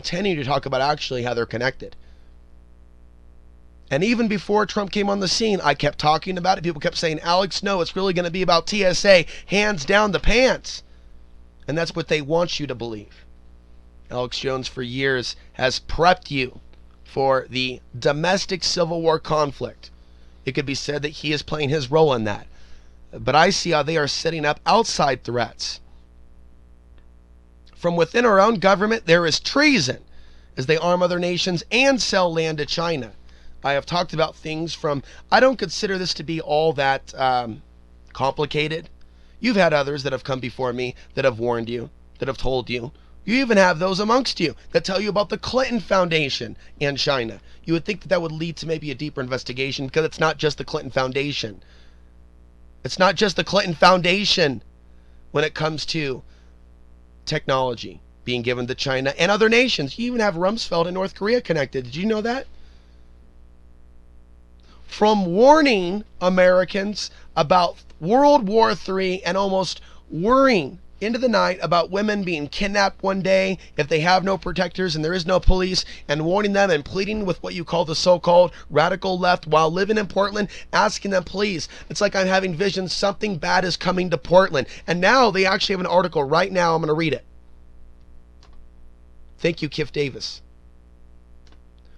continue to talk about actually how they're connected. And even before Trump came on the scene, I kept talking about it. People kept saying, Alex, no, it's really going to be about TSA, hands down the pants. And that's what they want you to believe. Alex Jones for years has prepped you for the domestic Civil War conflict. It could be said that he is playing his role in that. But I see how they are setting up outside threats. From within our own government, there is treason as they arm other nations and sell land to China. I have talked about things from, I don't consider this to be all that complicated. You've had others that have come before me that have warned you, that have told you. You even have those amongst you that tell you about the Clinton Foundation and China. You would think that that would lead to maybe a deeper investigation because it's not just the Clinton Foundation. It's not just the Clinton Foundation when it comes to technology being given to China and other nations. You even have Rumsfeld in North Korea connected. Did you know that? From warning Americans about World War III and almost worrying into the night about women being kidnapped one day if they have no protectors and there is no police, and warning them and pleading with what you call the so-called radical left while living in Portland, asking them, please, it's like I'm having visions, something bad is coming to Portland. And now they actually have an article right now. I'm going to read it. Thank you, Kif Davis.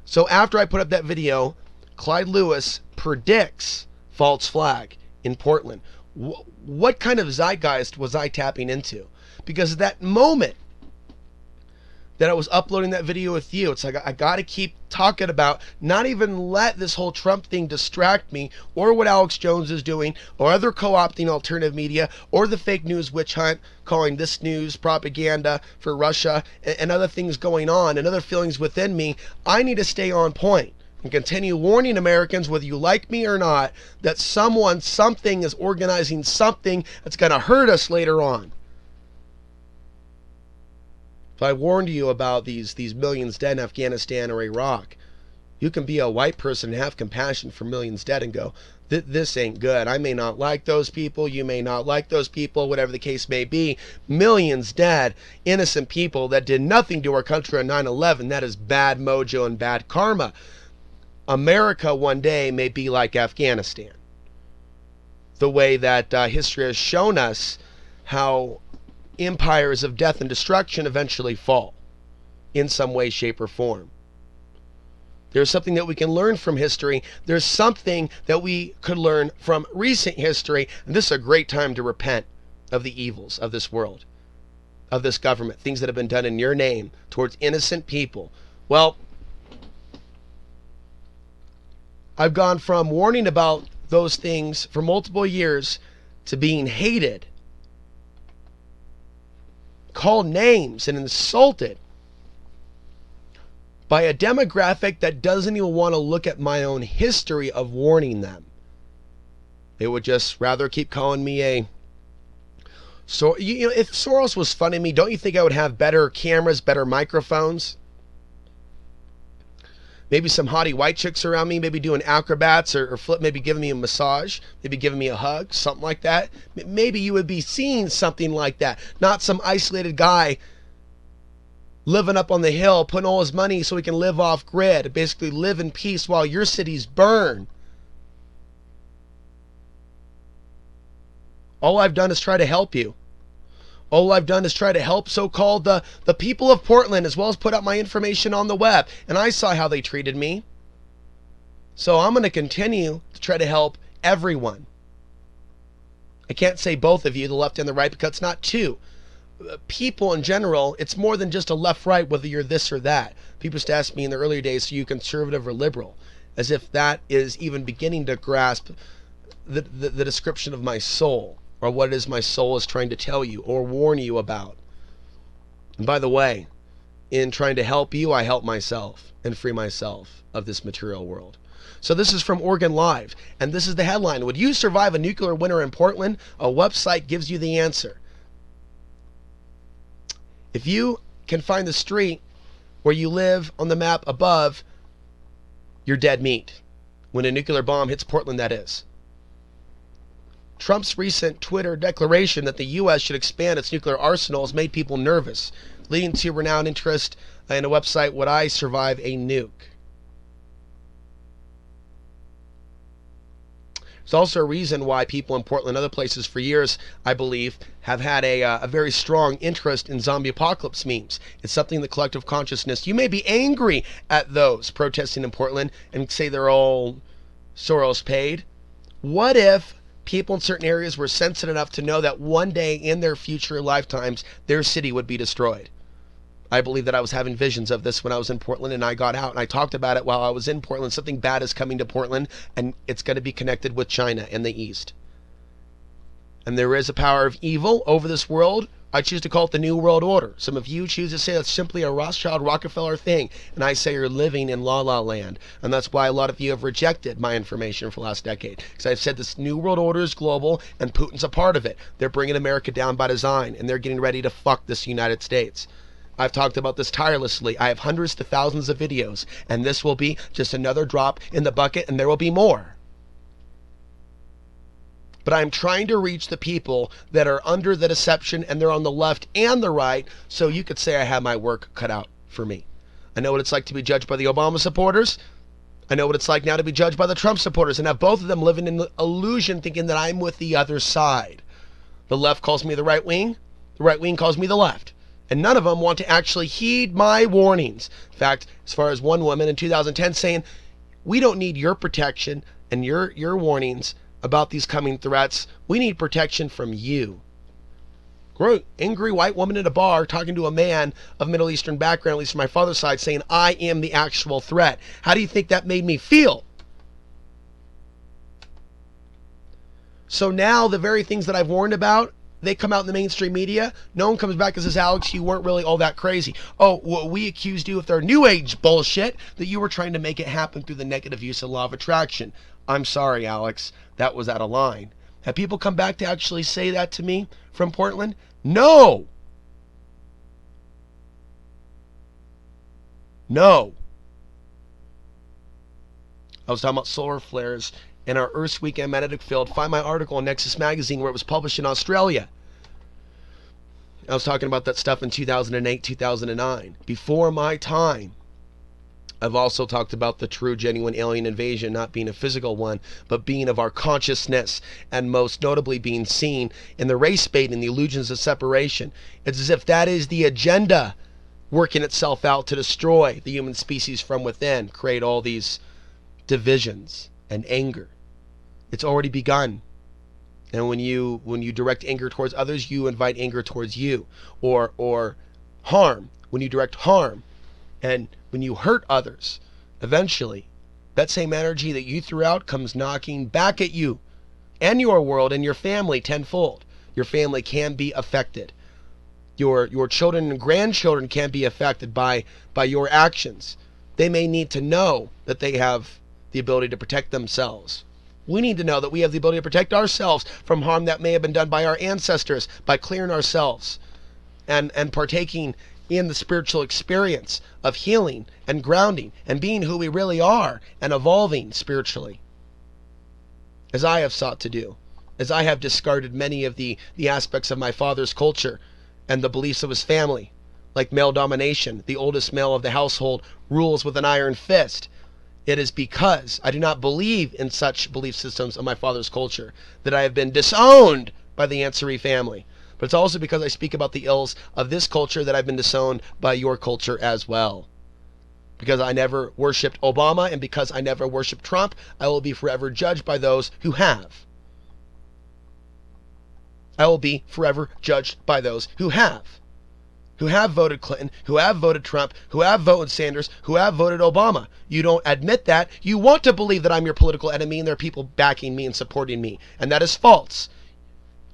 So after I put up that video, Clyde Lewis predicts false flag in Portland. What kind of zeitgeist was I tapping into? Because at that moment that I was uploading that video with you, it's like I got to keep talking about, not even let this whole Trump thing distract me, or what Alex Jones is doing, or other co-opting alternative media, or the fake news witch hunt, calling this news propaganda for Russia, and other things going on, and other feelings within me. I need to stay on point and continue warning Americans, whether you like me or not, that something is organizing something that's going to hurt us later on. If I warned you about these millions dead in Afghanistan or Iraq, you can be a white person and have compassion for millions dead and go, this ain't good. I may not like those people. You may not like those people, whatever the case may be. Millions dead, innocent people that did nothing to our country on 9/11. That is bad mojo and bad karma. America one day may be like Afghanistan. The way that history has shown us how empires of death and destruction eventually fall in some way, shape, or form. There's something that we can learn from history. There's something that we could learn from recent history. And this is a great time to repent of the evils of this world, of this government, things that have been done in your name towards innocent people. Well, I've gone from warning about those things for multiple years to being hated, called names, and insulted by a demographic that doesn't even want to look at my own history of warning them. They would just rather keep calling me a... So, if Soros was funding me, don't you think I would have better cameras, better microphones? Maybe some hottie white chicks around me, maybe doing acrobats or flip, maybe giving me a massage, maybe giving me a hug, something like that. Maybe you would be seeing something like that. Not some isolated guy living up on the hill, putting all his money so he can live off grid, basically live in peace while your cities burn. All I've done is try to help you. All I've done is try to help so-called the people of Portland, as well as put out my information on the web. And I saw how they treated me. So I'm going to continue to try to help everyone. I can't say both of you, the left and the right, because it's not two. People in general, it's more than just a left-right, whether you're this or that. People used to ask me in the earlier days, are you conservative or liberal? As if that is even beginning to grasp the description of my soul, or what it is my soul is trying to tell you or warn you about. And by the way, in trying to help you, I help myself and free myself of this material world. So this is from Oregon Live, and this is the headline. Would you survive a nuclear winter in Portland? A website gives you the answer. If you can find the street where you live on the map above, you're dead meat. When a nuclear bomb hits Portland, that is. Trump's recent Twitter declaration that the U.S. should expand its nuclear arsenal has made people nervous. leading to renowned interest in a website, Would I Survive a Nuke? There's also a reason why people in Portland and other places for years, I believe, have had a very strong interest in zombie apocalypse memes. It's something in the collective consciousness. You may be angry at those protesting in Portland and say they're all Soros paid. What if people in certain areas were sensitive enough to know that one day in their future lifetimes, their city would be destroyed? I believe that I was having visions of this when I was in Portland, and I got out and I talked about it while I was in Portland. Something bad is coming to Portland, and it's going to be connected with China in the East. And there is a power of evil over this world. I choose to call it the New World Order. Some of you choose to say that's simply a Rothschild Rockefeller thing, and I say you're living in La La Land. And that's why a lot of you have rejected my information for the last decade. Because I've said this New World Order is global, and Putin's a part of it. They're bringing America down by design, and they're getting ready to fuck this United States. I've talked about this tirelessly. I have hundreds to thousands of videos, and this will be just another drop in the bucket, and there will be more. But I'm trying to reach the people that are under the deception, and they're on the left and the right, so you could say I have my work cut out for me. I know what it's like to be judged by the Obama supporters. I know what it's like now to be judged by the Trump supporters, and have both of them living in the illusion thinking that I'm with the other side. The left calls me the right wing calls me the left. And none of them want to actually heed my warnings. In fact, as far as one woman in 2010 saying, we don't need your protection and your warnings about these coming threats. We need protection from you. Angry white woman at a bar talking to a man of Middle Eastern background, at least from my father's side, saying, I am the actual threat. How do you think that made me feel? So now the very things that I've warned about, they come out in the mainstream media. No one comes back and says, Alex, you weren't really all that crazy. Oh, well, we accused you of their new age bullshit that you were trying to make it happen through the negative use of law of attraction. I'm sorry, Alex. That was out of line. Have people come back to actually say that to me from Portland? No. No. I was talking about solar flares in our Earth's Weekend Magnetic Field. Find my article in Nexus Magazine where it was published in Australia. I was talking about that stuff in 2008, 2009. Before my time. I've also talked about the true, genuine alien invasion not being a physical one, but being of our consciousness, and most notably being seen in the race bait and the illusions of separation. It's as if that is the agenda working itself out to destroy the human species from within, create all these divisions and anger. It's already begun. And when you direct anger towards others, you invite anger towards you. Or harm. When you direct harm and when you hurt others, eventually that same energy that you threw out comes knocking back at you and your world and your family tenfold. Your family can be affected. Your children and grandchildren can be affected by your actions. They may need to know that they have the ability to protect themselves. We need to know that we have the ability to protect ourselves from harm that may have been done by our ancestors, by clearing ourselves and partaking in the spiritual experience of healing and grounding and being who we really are and evolving spiritually, as I have sought to do, as I have discarded many of the aspects of my father's culture and the beliefs of his family, like male domination. The oldest male of the household rules with an iron fist. It is because I do not believe in such belief systems of my father's culture that I have been disowned by the Ansary family. But it's also because I speak about the ills of this culture that I've been disowned by your culture as well. Because I never worshipped Obama, and because I never worshipped Trump, I will be forever judged by those who have. I will be forever judged by those who have voted Clinton, who have voted Trump, who have voted Sanders, who have voted Obama. You don't admit that. You want to believe that I'm your political enemy and there are people backing me and supporting me. And that is false.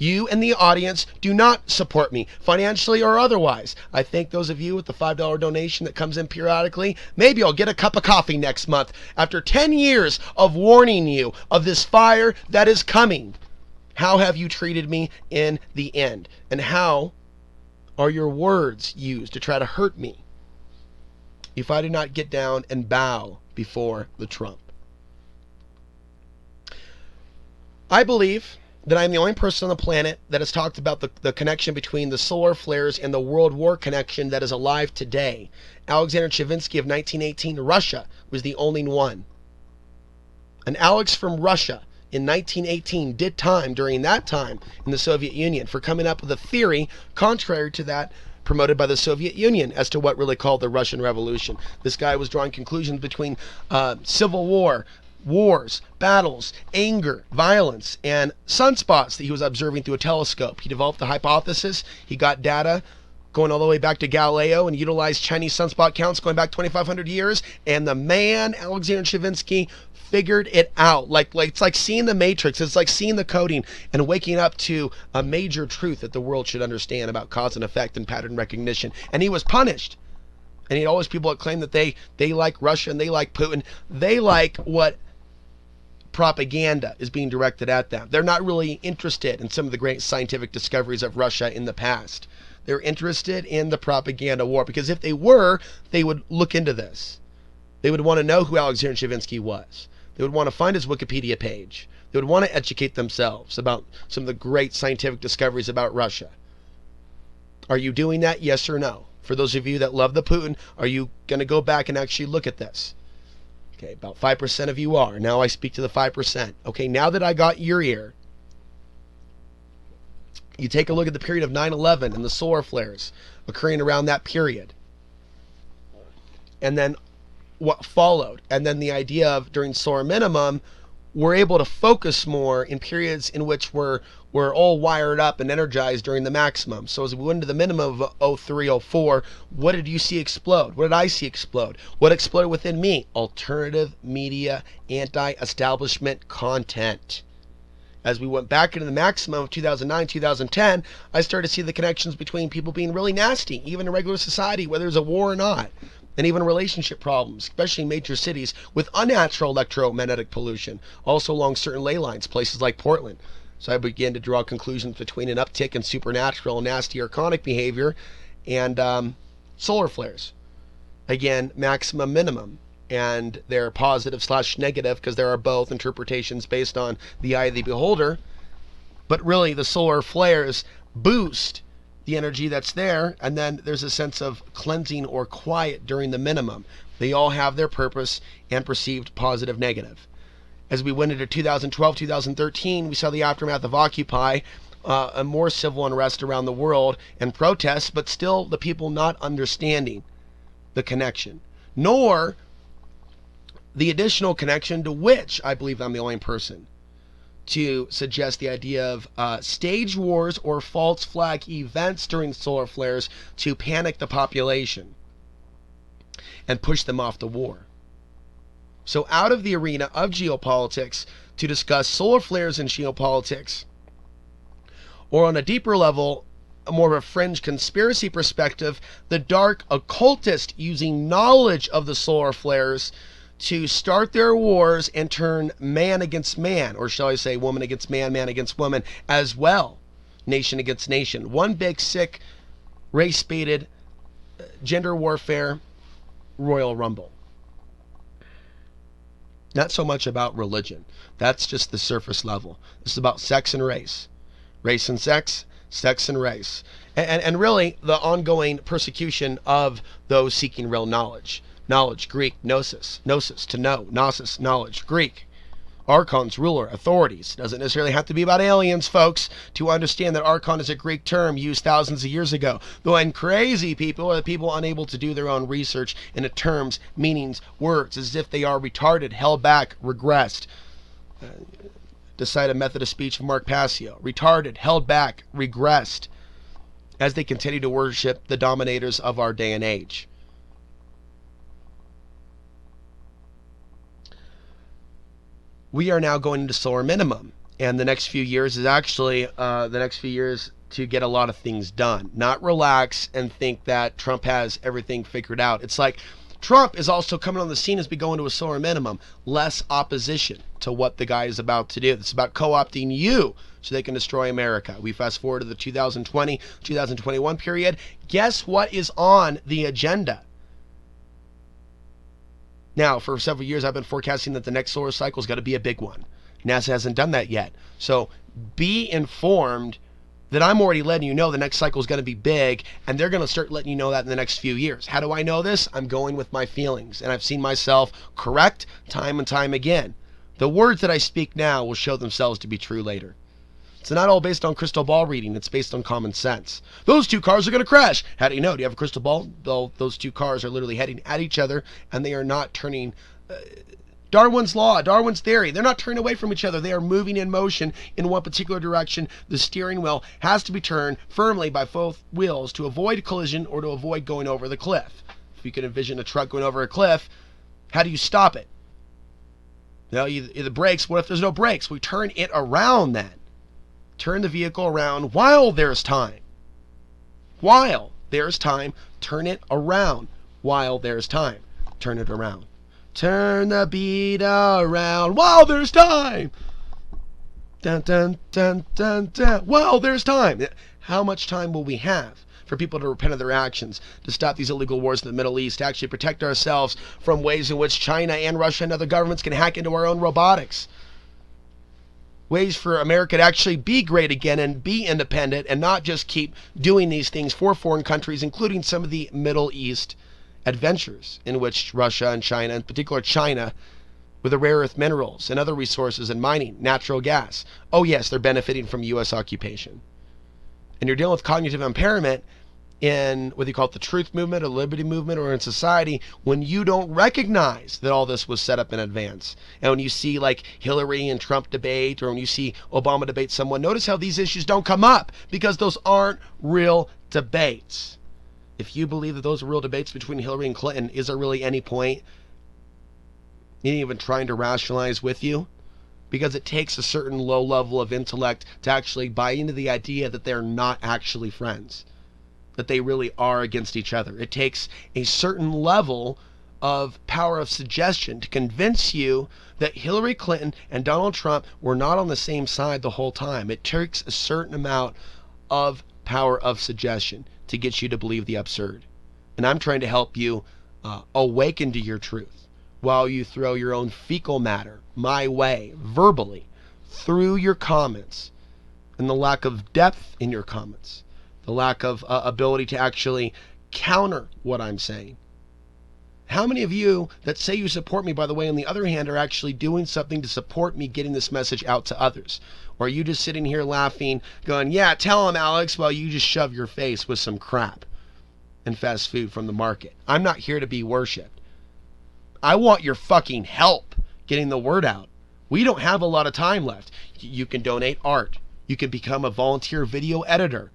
You and the audience do not support me, financially or otherwise. I thank those of you with the $5 donation that comes in periodically. Maybe I'll get a cup of coffee next month after 10 years of warning you of this fire that is coming. How have you treated me in the end? And how are your words used to try to hurt me if I do not get down and bow before the Trump? I believe that I'm the only person on the planet that has talked about the connection between the solar flares and the World War connection that is alive today. Alexander Chavinsky of 1918, Russia, was the only one. And Alex from Russia in 1918 did time during that time in the Soviet Union for coming up with a theory contrary to that promoted by the Soviet Union as to what really called the Russian Revolution. This guy was drawing conclusions between civil war, wars, battles, anger, violence, and sunspots that he was observing through a telescope. He developed the hypothesis. He got data going all the way back to Galileo and utilized Chinese sunspot counts going back 2,500 years. And the man, Alexander Chavinsky, figured it out. Like it's like seeing the Matrix. It's like seeing the coding and waking up to a major truth that the world should understand about cause and effect and pattern recognition. And he was punished. And he had always people that claim that they like Russia and they like Putin. They like what propaganda is being directed at them. They're not really interested in some of the great scientific discoveries of Russia in the past. They're interested in the propaganda war, because if they were, they would look into this. They would want to know who Alexander Chavinsky was. They would want to find his Wikipedia page. They would want to educate themselves about some of the great scientific discoveries about Russia. Are you doing that? Yes or no? For those of you that love the Putin, are you going to go back and actually look at this? Okay, about 5% of you are. Now I speak to the 5%. Okay, now that I got your ear, you take a look at the period of 9/11 and the solar flares occurring around that period. And then what followed. And then the idea of during solar minimum, we're able to focus more in periods in which we're all wired up and energized during the maximum. So as we went into the minimum of 03, 04, what did you see explode? What did I see explode? What exploded within me? Alternative media, anti-establishment content. As we went back into the maximum of 2009, 2010, I started to see the connections between people being really nasty, even in regular society, whether there's a war or not. And even relationship problems, especially in major cities with unnatural electromagnetic pollution, also along certain ley lines, places like Portland. So I began to draw conclusions between an uptick in supernatural, nasty, archonic behavior and solar flares. Again, maximum, minimum. And they're positive / negative because there are both interpretations based on the eye of the beholder. But really, the solar flares boost the energy that's there, and then there's a sense of cleansing or quiet during the minimum. They all have their purpose and perceived positive, negative. As we went into 2012, 2013, we saw the aftermath of Occupy, a more civil unrest around the world and protests, but still the people not understanding the connection, nor the additional connection to which I believe I'm the only person to suggest the idea of stage wars or false flag events during solar flares to panic the population and push them off the war. So out of the arena of geopolitics to discuss solar flares and geopolitics, or on a deeper level, a more of a fringe conspiracy perspective, the dark occultist using knowledge of the solar flares to start their wars and turn man against man, or shall I say woman against man, man against woman as well, nation against nation. One big, sick, race-baited, gender warfare, Royal Rumble. Not so much about religion. That's just the surface level. This is about sex and race. Race and sex, sex and race. And really, the ongoing persecution of those seeking real knowledge. Knowledge, Greek, gnosis, gnosis, to know, gnosis, knowledge, Greek. Archons, ruler, authorities. Doesn't necessarily have to be about aliens, folks, to understand that archon is a Greek term used thousands of years ago. When crazy people are the people unable to do their own research into terms, meanings, words, as if they are retarded, held back, regressed. Decide a method of speech of Mark Passio. Retarded, held back, regressed, as they continue to worship the dominators of our day and age. We are now going into solar minimum, and the next few years is actually the next few years to get a lot of things done. Not relax and think that Trump has everything figured out. It's like Trump is also coming on the scene as we go into a solar minimum. Less opposition to what the guy is about to do. It's about co-opting you so they can destroy America. We fast forward to the 2020, 2021 period. Guess what is on the agenda? Now, for several years, I've been forecasting that the next solar cycle is going to be a big one. NASA hasn't done that yet. So be informed that I'm already letting you know the next cycle is going to be big, and they're going to start letting you know that in the next few years. How do I know this? I'm going with my feelings, and I've seen myself correct time and time again. The words that I speak now will show themselves to be true later. It's not all based on crystal ball reading. It's based on common sense. Those two cars are going to crash. How do you know? Do you have a crystal ball? Well, those two cars are literally heading at each other, and they are not turning... Darwin's law, Darwin's theory, they're not turning away from each other. They are moving in motion in one particular direction. The steering wheel has to be turned firmly by both wheels to avoid collision or to avoid going over the cliff. If you can envision a truck going over a cliff, how do you stop it? The brakes. What if there's no brakes? We turn it around then. Turn the vehicle around while there's time. While there's time, turn it around. While there's time, turn it around. Turn the beat around while there's time. Dun, dun, dun, dun, dun. While there's time. How much time will we have for people to repent of their actions, to stop these illegal wars in the Middle East, to actually protect ourselves from ways in which China and Russia and other governments can hack into our own robotics? Ways for America to actually be great again and be independent and not just keep doing these things for foreign countries, including some of the Middle East adventures in which Russia and China, in particular China, with the rare earth minerals and other resources and mining, natural gas. Oh yes, they're benefiting from U.S. occupation. And you're dealing with cognitive impairment in whether you call it the truth movement or liberty movement or in society when you don't recognize that all this was set up in advance. And when you see like Hillary and Trump debate, or when you see Obama debate someone, notice how these issues don't come up because those aren't real debates. If you believe that those are real debates between Hillary and Clinton, is there really any point in even trying to rationalize with you? Because it takes a certain low level of intellect to actually buy into the idea that they're not actually friends, that they really are against each other. It takes a certain level of power of suggestion to convince you that Hillary Clinton and Donald Trump were not on the same side the whole time. It takes a certain amount of power of suggestion to get you to believe the absurd. And I'm trying to help you awaken to your truth while you throw your own fecal matter my way, verbally, through your comments, and the lack of depth in your comments, the lack of ability to actually counter what I'm saying. How many of you that say you support me, by the way, on the other hand, are actually doing something to support me getting this message out to others? Or are you just sitting here laughing, going, yeah, tell them, Alex, while you just shove your face with some crap and fast food from the market? I'm not here to be worshipped. I want your fucking help getting the word out. We don't have a lot of time left. You can donate art. You can become a volunteer video editor,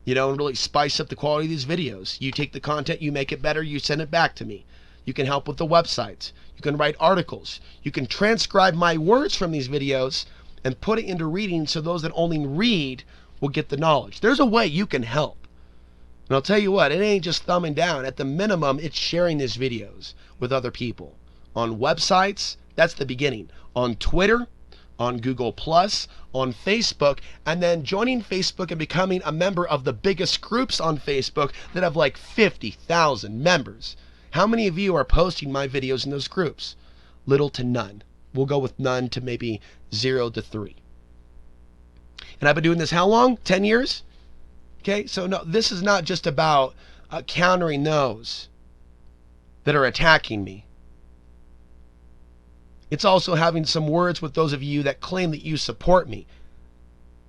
and really spice up the quality of these videos. You take the content, you make it better, you send it back to me. You can help with the websites. You can write articles. You can transcribe my words from these videos and put it into reading so those that only read will get the knowledge. There's a way you can help. And I'll tell you what, it ain't just thumbing down. At the minimum, it's sharing these videos with other people. On websites, that's the beginning. On Twitter, on Google+, on Facebook, and then joining Facebook and becoming a member of the biggest groups on Facebook that have like 50,000 members. How many of you are posting my videos in those groups? Little to none. We'll go with none to maybe 0 to 3. And I've been doing this how long? 10 years? Okay, so no, this is not just about countering those that are attacking me. It's also having some words with those of you that claim that you support me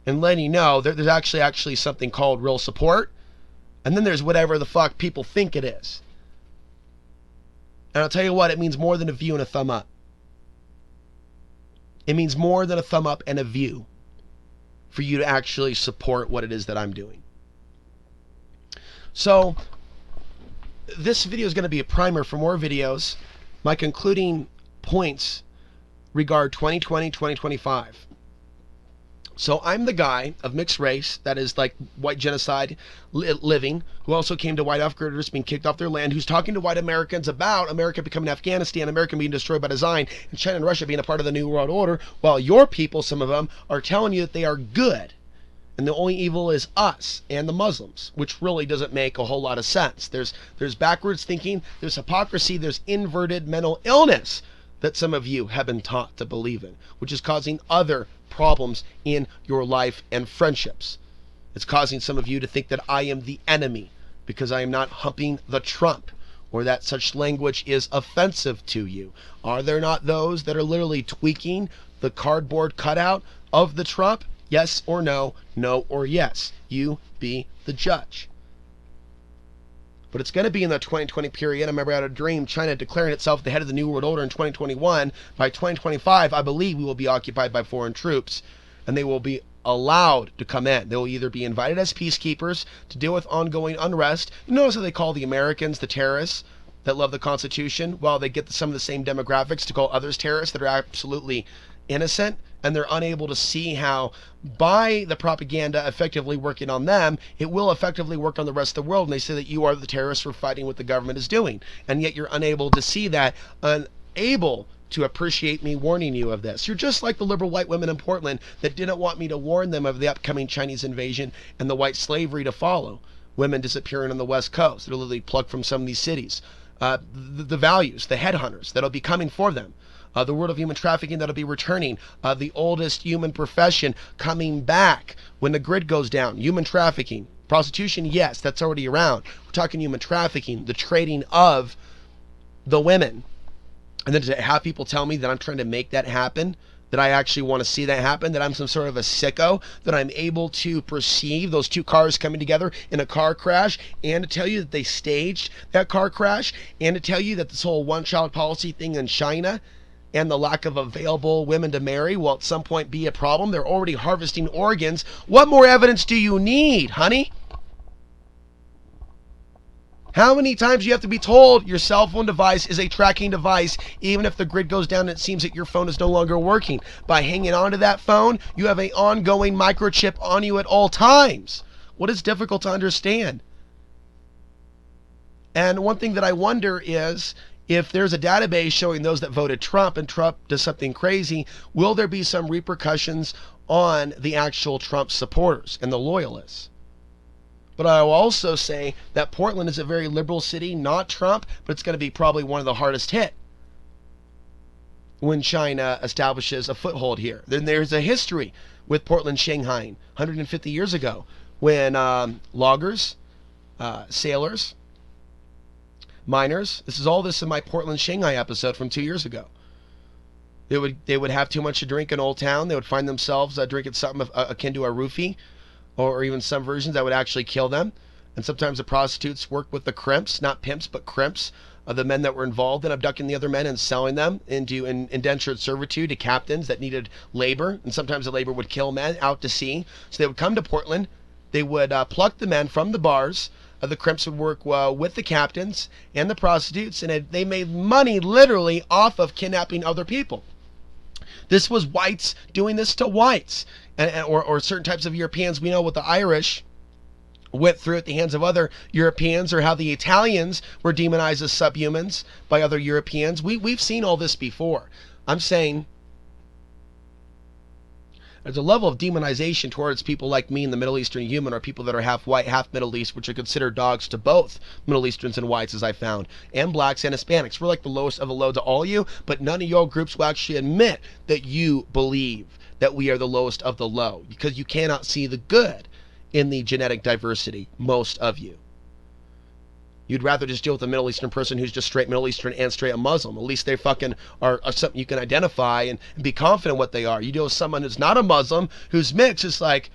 and letting you know there's actually something called real support, and then there's whatever the fuck people think it is. And I'll tell you what, it means more than a view and a thumb up. It means more than a thumb up and a view for you to actually support what it is that I'm doing. So this video is going to be a primer for more videos. My concluding points regard 2020, 2025. So I'm the guy of mixed race, that is like white genocide living, who also came to white off-gridders being kicked off their land, who's talking to white Americans about America becoming Afghanistan, America being destroyed by design, and China and Russia being a part of the New World Order, while your people, some of them, are telling you that they are good. And the only evil is us and the Muslims, which really doesn't make a whole lot of sense. There's backwards thinking, there's hypocrisy, there's inverted mental illness that some of you have been taught to believe in, which is causing other problems in your life and friendships. It's causing some of you to think that I am the enemy because I am not humping the Trump, or that such language is offensive to you. Are there not those that are literally tweaking the cardboard cutout of the Trump? Yes or no, no or yes. You be the judge. But it's going to be in the 2020 period. I remember I had a dream, China declaring itself the head of the New World Order in 2021. By 2025, I believe we will be occupied by foreign troops, and they will be allowed to come in. They will either be invited as peacekeepers to deal with ongoing unrest. You notice how they call the Americans the terrorists that love the Constitution, while they get some of the same demographics to call others terrorists that are absolutely innocent, and they're unable to see how by the propaganda effectively working on them, it will effectively work on the rest of the world. And they say that you are the terrorists for fighting what the government is doing, and yet you're unable to see that, unable to appreciate me warning you of this. You're just like the liberal white women in Portland that didn't want me to warn them of the upcoming Chinese invasion and the white slavery to follow. Women disappearing on the West Coast that are literally plucked from some of these cities. The values, the headhunters that'll be coming for them. The world of human trafficking that'll be returning. The oldest human profession coming back when the grid goes down. Human trafficking. Prostitution, yes, that's already around. We're talking human trafficking, the trading of the women. And then to have people tell me that I'm trying to make that happen, that I actually want to see that happen, that I'm some sort of a sicko, that I'm able to perceive those two cars coming together in a car crash, and to tell you that they staged that car crash, and to tell you that this whole one-child policy thing in China and the lack of available women to marry will at some point be a problem. They're already harvesting organs. What more evidence do you need, honey? How many times do you have to be told your cell phone device is a tracking device, even if the grid goes down and it seems that your phone is no longer working? By hanging on to that phone, you have an ongoing microchip on you at all times. What is difficult to understand? And one thing that I wonder is, if there's a database showing those that voted Trump and Trump does something crazy, will there be some repercussions on the actual Trump supporters and the loyalists? But I will also say that Portland is a very liberal city, not Trump, but it's going to be probably one of the hardest hit when China establishes a foothold here. Then there's a history with Portland, Shanghai, 150 years ago, when loggers, sailors, miners, this is in my Portland, Shanghai episode from 2 years ago. They would have too much to drink in Old Town. They would find themselves drinking something akin to a roofie, or even some versions that would actually kill them. And sometimes the prostitutes worked with the crimps, not pimps, but crimps, of the men that were involved in abducting the other men and selling them into indentured servitude to captains that needed labor. And sometimes the labor would kill men out to sea. So they would come to Portland. They would pluck the men from the bars. The crimps would work with the captains and the prostitutes, and they made money literally off of kidnapping other people. This was whites doing this to whites, or certain types of Europeans. We know what the Irish went through at the hands of other Europeans, or how the Italians were demonized as subhumans by other Europeans. We've seen all this before. I'm saying there's a level of demonization towards people like me in the Middle Eastern human, or people that are half white, half Middle East, which are considered dogs to both Middle Easterns and whites, as I found, and blacks and Hispanics. We're like the lowest of the low to all you, but none of your groups will actually admit that you believe that we are the lowest of the low, because you cannot see the good in the genetic diversity, most of you. You'd rather just deal with a Middle Eastern person who's just straight Middle Eastern and straight a Muslim. At least they fucking are something you can identify and be confident what they are. You deal with someone who's not a Muslim, who's mixed, it's like,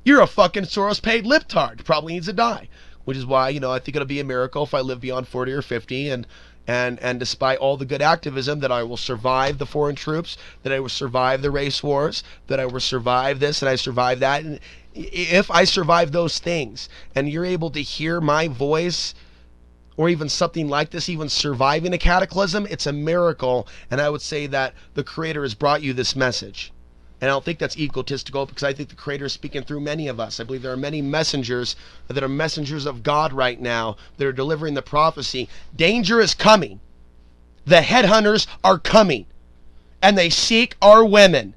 you're a fucking Soros-paid liptard. Probably needs to die. Which is why, I think it'll be a miracle if I live beyond 40 or 50, and despite all the good activism, that I will survive the foreign troops, that I will survive the race wars, that I will survive this, and I survive that. And if I survive those things, and you're able to hear my voice, or even something like this, even surviving a cataclysm, it's a miracle. And I would say that the Creator has brought you this message. And I don't think that's egotistical, because I think the Creator is speaking through many of us. I believe there are many messengers that are messengers of God right now that are delivering the prophecy. Danger is coming. The headhunters are coming. And they seek our women.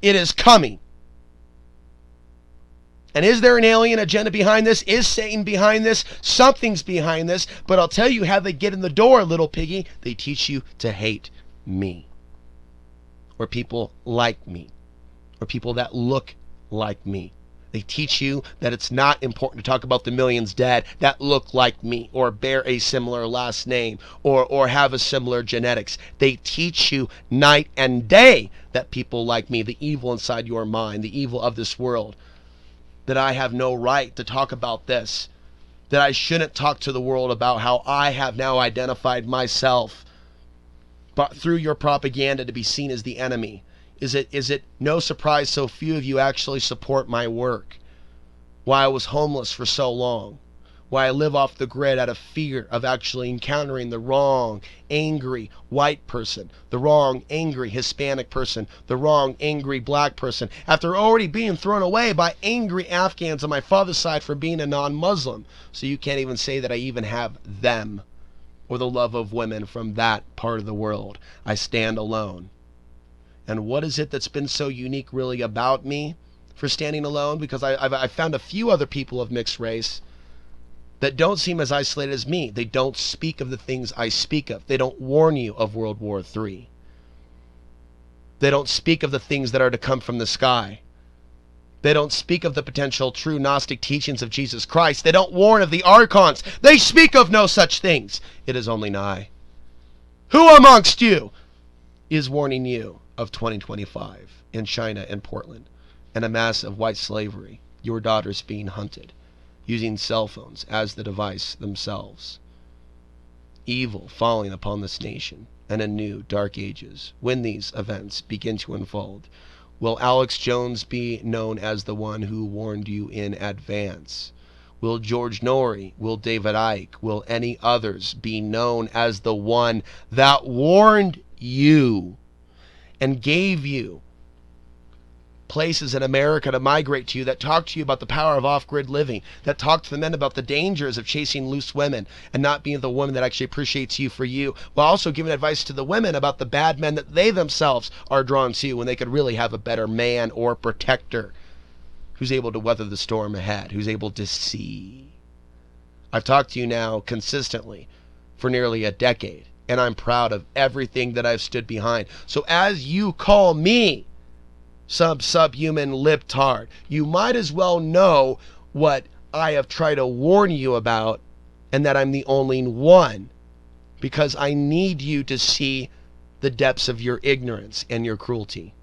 It is coming. And is there an alien agenda behind this? Is Satan behind this? Something's behind this. But I'll tell you how they get in the door, little piggy. They teach you to hate. me, or people like me, or people that look like me. They teach you that it's not important to talk about the millions dead that look like me or bear a similar last name or have a similar genetics. They teach you night and day that people like me, the evil inside your mind, the evil of this world, that I have no right to talk about this, that I shouldn't talk to the world about how I have now identified myself, but through your propaganda to be seen as the enemy. Is it no surprise so few of you actually support my work? Why I was homeless for so long? Why I live off the grid out of fear of actually encountering the wrong, angry white person, the wrong, angry Hispanic person, the wrong, angry black person, after already being thrown away by angry Afghans on my father's side for being a non-Muslim. So you can't even say that I even have them or the love of women from that part of the world. I stand alone. And what is it that's been so unique really about me for standing alone? Because I've found a few other people of mixed race that don't seem as isolated as me. They don't speak of the things I speak of. They don't warn you of World War III. They don't speak of the things that are to come from the sky. They don't speak of the potential true Gnostic teachings of Jesus Christ. They don't warn of the archons. They speak of no such things. It is only I. Who amongst you is warning you of 2025 in China and Portland and a massive white slavery, your daughters being hunted, using cell phones as the device themselves, evil falling upon this nation, and a new dark ages? When these events begin to unfold, will Alex Jones be known as the one who warned you in advance? Will George Norrie, will David Icke, will any others be known as the one that warned you and gave you places in America to migrate to, that talked to you about the power of off-grid living, that talked to the men about the dangers of chasing loose women and not being the woman that actually appreciates you for you, while also giving advice to the women about the bad men that they themselves are drawn to when they could really have a better man or protector who's able to weather the storm ahead, who's able to see? I've talked to you now consistently for nearly a decade, and I'm proud of everything that I've stood behind. So as you call me subhuman libtard, you might as well know what I have tried to warn you about, and that I'm the only one, because I need you to see the depths of your ignorance and your cruelty.